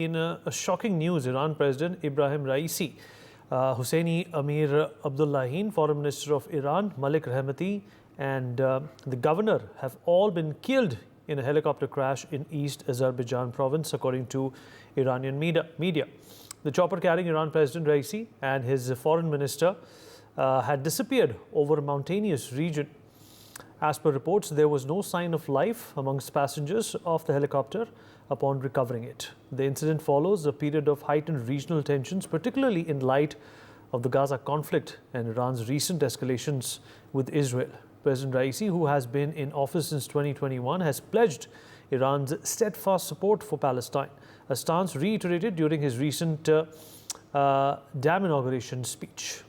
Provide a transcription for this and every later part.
In a shocking news, Iran President Ebrahim Raisi, Husseini Amir Abdullahian, Foreign Minister of Iran, Malik Rahmati, and the governor have all been killed in a helicopter crash in East Azerbaijan province, according to Iranian media. The chopper carrying Iran President Raisi and his foreign minister had disappeared over a mountainous region. As per reports, there was no sign of life amongst passengers of the helicopter upon recovering it. The incident follows a period of heightened regional tensions, particularly in light of the Gaza conflict and Iran's recent escalations with Israel. President Raisi, who has been in office since 2021, has pledged Iran's steadfast support for Palestine, a stance reiterated during his recent dam inauguration speech.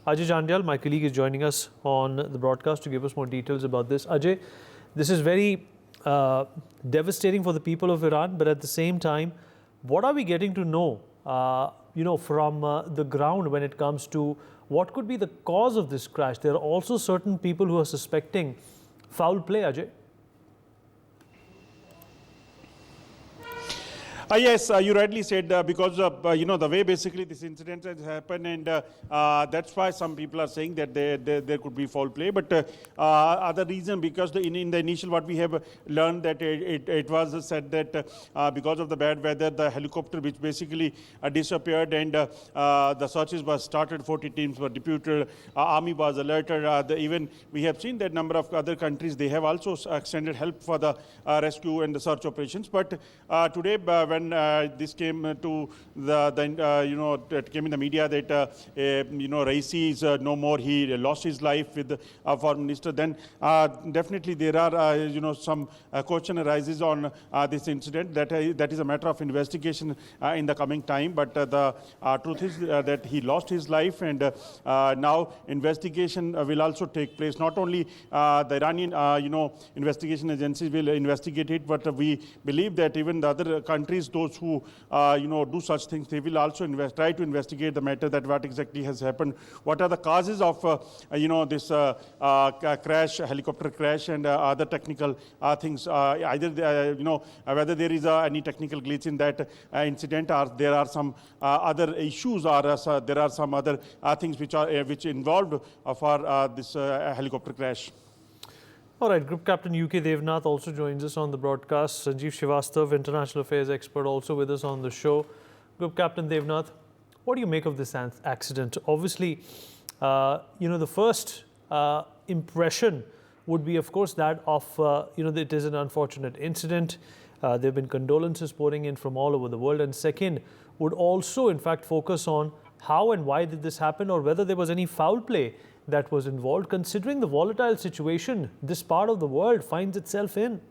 Ajay Jandyal, my colleague, is joining us on the broadcast to give us more details about this. Ajay, this is very devastating for the people of Iran, but at the same time, what are we getting to know, from the ground when it comes to what could be the cause of this crash? There are also certain people who are suspecting foul play, Ajay. Yes, you rightly said because of the way basically this incident has happened, and that's why some people are saying that there could be foul play. But other reason, because in the initial what we have learned, that it was said that because of the bad weather, the helicopter which basically disappeared, and the searches were started. 40 teams were deputed. Army was alerted. Even we have seen that number of other countries, they have also extended help for the rescue and the search operations. But today, when this came to it came in the media that Raisi is no more, he lost his life with the foreign minister, then definitely there are some question arises on this incident. That is a matter of investigation in the coming time. But the truth is that he lost his life, and now investigation will also take place. Not only the Iranian investigation agencies will investigate it, but we believe that even the other countries, those who do such things, they will also try to investigate the matter, that what exactly has happened, what are the causes of this crash, helicopter crash, and other technical things, either whether there is any technical glitch in that incident, or there are some other issues, or there are some other things which involved for this helicopter crash. All right, Group Captain UK Devnath also joins us on the broadcast. Sanjeev Srivastav, International Affairs expert, also with us on the show. Group Captain Devnath, what do you make of this accident? Obviously, the first impression would be, of course, that of, it is an unfortunate incident. There have been condolences pouring in from all over the world. And second, would also, in fact, focus on how and why did this happen, or whether there was any foul play that was involved, considering the volatile situation this part of the world finds itself in.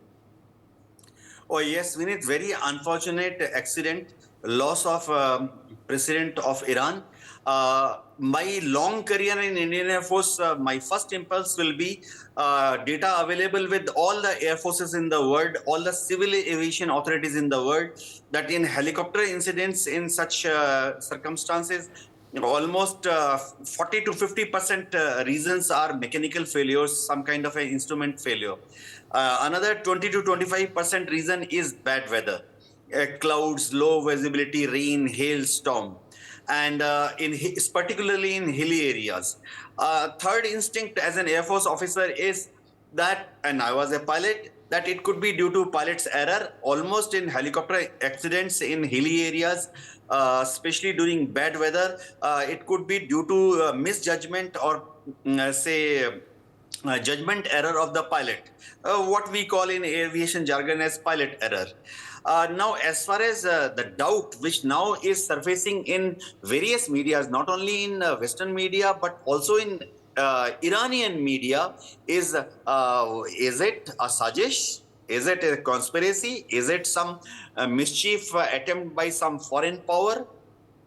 Oh yes, Vinit, very unfortunate accident, loss of President of Iran. My long career in Indian Air Force, my first impulse will be data available with all the air forces in the world, all the civil aviation authorities in the world, that in helicopter incidents in such circumstances, almost 40 to 50% reasons are mechanical failures, some kind of an instrument failure. Another 20 to 25% reason is bad weather, clouds, low visibility, rain, hail, storm, and particularly in hilly areas. Third instinct as an Air Force officer is that, and I was a pilot, that it could be due to pilot's error. Almost in helicopter accidents in hilly areas, especially during bad weather, it could be due to misjudgment, or judgment error of the pilot, what we call in aviation jargon as pilot error. Now, as far as the doubt which now is surfacing in various medias, not only in Western media but also in Iranian media, is it a sajish? Is it a conspiracy? Is it some mischief attempt by some foreign power?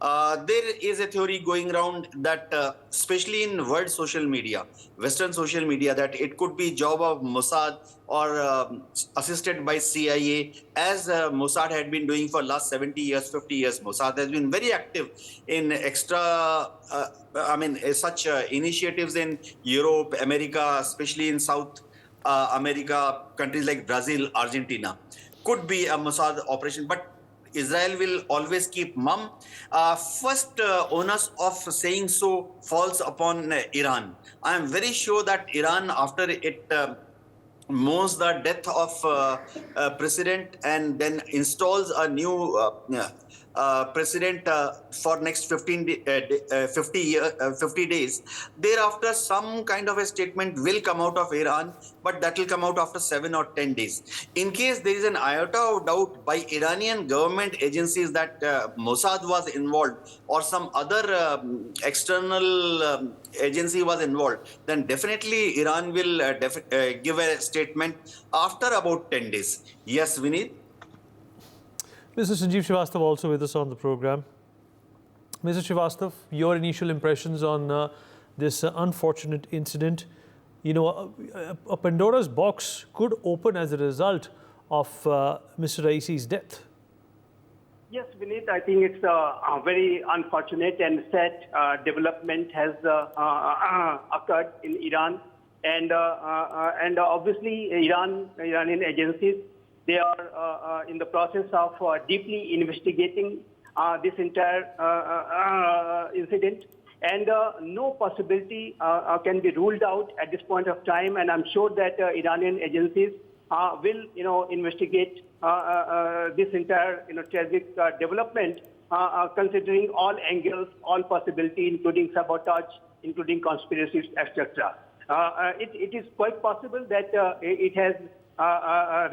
There is a theory going around that, especially in world social media, Western social media, that it could be job of Mossad or assisted by CIA, as Mossad had been doing for last 70 years, 50 years. Mossad has been very active in such initiatives in Europe, America, especially in South America, countries like Brazil, Argentina. Could be a Mossad operation, but Israel will always keep mum. First onus of saying so falls upon Iran. I am very sure that Iran, after it mourns the death of president and then installs a new president for next 50 days. Thereafter, some kind of a statement will come out of Iran, but that will come out after 7 or 10 days. In case there is an iota of doubt by Iranian government agencies that Mossad was involved or some other external agency was involved, then definitely Iran will give a statement after about 10 days. Yes, Vineet? Mr. Sanjeev Srivastava also with us on the program. Mr. Srivastava, your initial impressions on this unfortunate incident. You know, a Pandora's box could open as a result of Mr. Raisi's death. Yes, Vineet, I think it's a very unfortunate and sad development has occurred in Iran. And obviously, Iranian agencies, they are in the process of deeply investigating this entire incident. And no possibility can be ruled out at this point of time. And I'm sure that Iranian agencies will, investigate this entire, tragic development, considering all angles, all possibility, including sabotage, including conspiracies, etc. It is quite possible that it has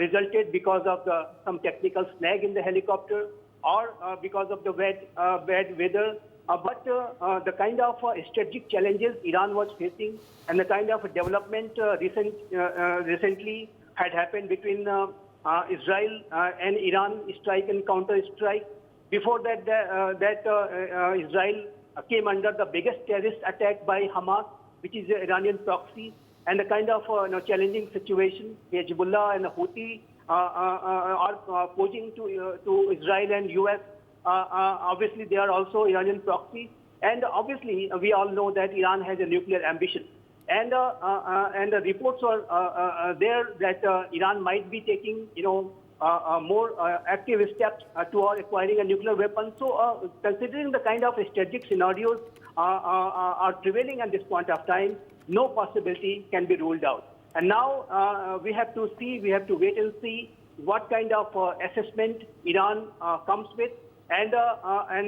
resulted because of some technical snag in the helicopter or because of the bad weather. But the kind of strategic challenges Iran was facing and the kind of development recently had happened between Israel and Iran, strike and counter-strike. Before that, Israel came under the biggest terrorist attack by Hamas, which is the Iranian proxy, and the kind of challenging situation Hezbollah and the Houthi are posing to Israel and U.S. Obviously, they are also Iranian proxy, and obviously, we all know that Iran has a nuclear ambition. And the reports are there that Iran might be taking, more active steps toward acquiring a nuclear weapon. So, considering the kind of strategic scenarios are prevailing at this point of time, no possibility can be ruled out. And now we have to wait and see what kind of assessment Iran comes with. And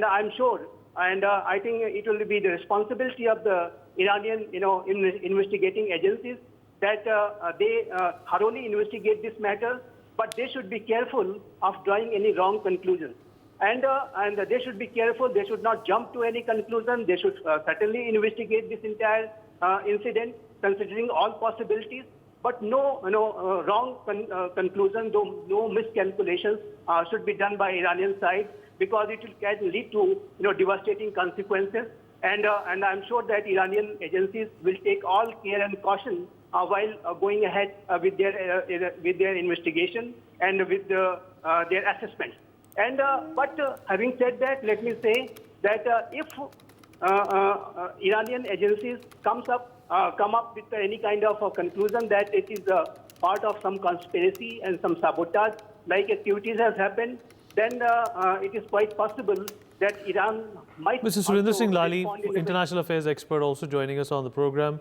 I'm sure, and I think it will be the responsibility of the Iranian, investigating agencies that they thoroughly investigate this matter, but they should be careful of drawing any wrong conclusions. And they should be careful. They should not jump to any conclusion. They should certainly investigate this entire incident, considering all possibilities. But no wrong conclusion, no miscalculations should be done by Iranian side, because it can lead to devastating consequences. And I'm sure that Iranian agencies will take all care and caution while going ahead with their investigation and with their assessment. And but having said that, let me say that if Iranian agencies come up with any kind of a conclusion that it is part of some conspiracy and some sabotage like activities has happened, then it is quite possible that Iran might. Mr. Surinder Singh Lali, international affairs expert, also joining us on the program.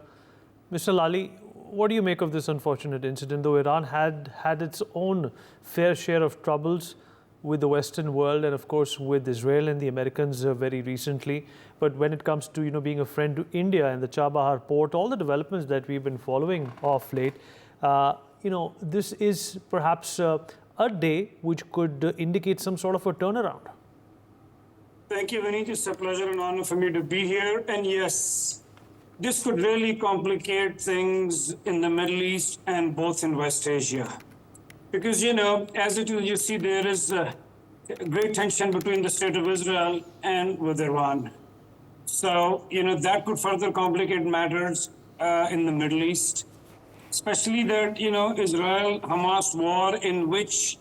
Mr. Lali, what do you make of this unfortunate incident? Though Iran had its own fair share of troubles with the Western world and, of course, with Israel and the Americans very recently. But when it comes to being a friend to India and the Chabahar port, all the developments that we've been following of late, this is perhaps a day which could indicate some sort of a turnaround. Thank you, Vineet. It's a pleasure and honor for me to be here. And yes, this could really complicate things in the Middle East and both in West Asia. Because, as you see, there is great tension between the state of Israel and with Iran. So, that could further complicate matters in the Middle East, especially that, Israel-Hamas war in which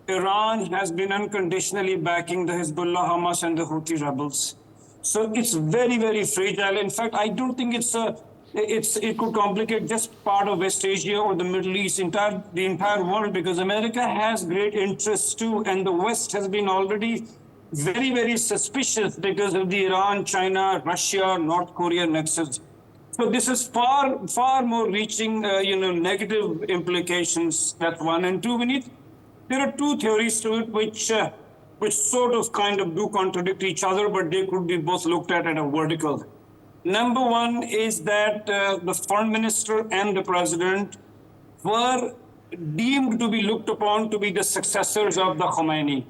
Iran has been unconditionally backing the Hezbollah, Hamas, and the Houthi rebels. So it's very, very fragile. In fact, I don't think it's a it could complicate just part of West Asia or the Middle East, the entire world, because America has great interests too, and the West has been already very, very suspicious because of the Iran, China, Russia, North Korea nexus. So this is far, far more reaching, negative implications. That's one. And two, there are two theories to it which sort of kind of do contradict each other, but they could be both looked at a vertical. Number one is that the foreign minister and the president were deemed to be looked upon to be the successors of the Khomeini.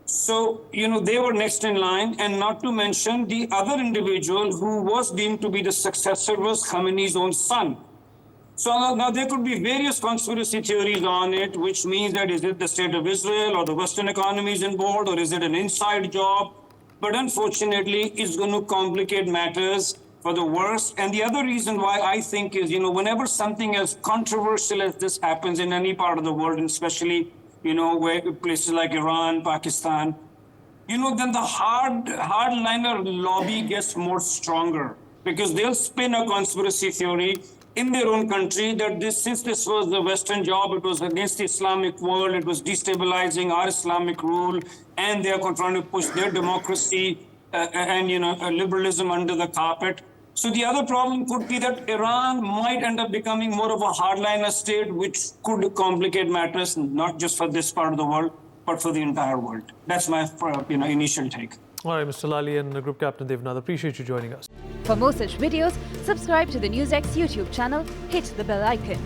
So, they were next in line, and not to mention the other individual who was deemed to be the successor was Khomeini's own son. So now there could be various conspiracy theories on it, which means that is it the state of Israel or the Western economies involved, or is it an inside job? But unfortunately, it's going to complicate matters for the worse. And the other reason why I think is, whenever something as controversial as this happens in any part of the world, and especially, where places like Iran, Pakistan, then the hardliner lobby gets more stronger, because they'll spin a conspiracy theory in their own country that since this was the Western job, it was against the Islamic world, it was destabilizing our Islamic rule, and they are trying to push their democracy and liberalism under the carpet. So the other problem could be that Iran might end up becoming more of a hardliner state, which could complicate matters not just for this part of the world, but for the entire world. That's my initial take. All right, Mr. Lali and Group Captain Devnath, appreciate you joining us. For more such videos, subscribe to the NewsX YouTube channel, hit the bell icon.